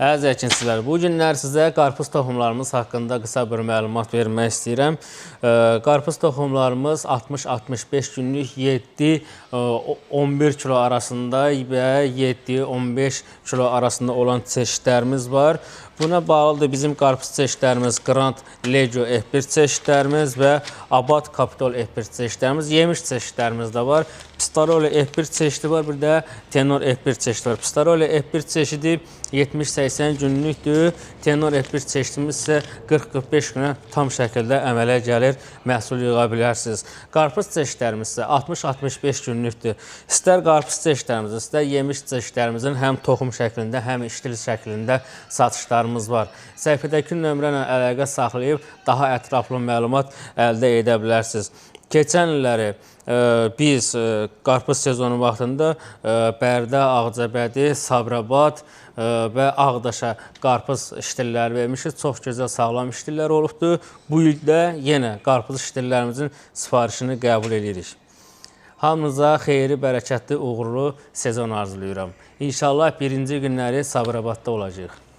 Əziz əkinçilər, bu günlər sizə qarpız toxumlarımız haqqında qısa bir məlumat vermək istəyirəm. Qarpız toxumlarımız 60-65 günlük 7-11 kilo arasında və 7-15 kilo arasında olan çeşidlərimiz var. Buna bağlıdır bizim qarpız çeşidlərimiz Grand Legio F1 çeşidlərimiz və Abad Capitol F1 çeşidlərimiz. Yemiş çeşidlərimiz də var. Pistaroli F1 çeşidi var, bir də Tenor F1 çeşidi var. Pistaroli F1 çeşidi 70-80 günlükdür. Tenor F1 çeşidimiz isə 40-45 günə tam şəkildə əmələ gəlir, məhsul yığa bilərsiniz. Qarpız çeşidlərimiz isə 60-65 günlükdür. İstər qarpız çeşidlərimizin, istər yemiş çeşidlərimizin həm toxum şəklində, həm iştil şəklində satışlarımız var. Səhifədəki nömrə ilə əlaqə saxlayıb daha ətraflı məlumat əldə edə bilərsiniz. Keçən illəri biz qarpız sezonu vaxtında Bərdə, Ağcabədi, Sabirabad və Ağdaşa qarpız iştilləri vermişik. Çox gözəl, sağlam iştillər olubdur. Bu ildə yenə qarpız iştillərimizin sifarişini qəbul edirik. Hamınıza xeyirli, bərəkətli, uğurlu sezon arzulayıram. İnşallah birinci günləri Sabirabadda olacaq.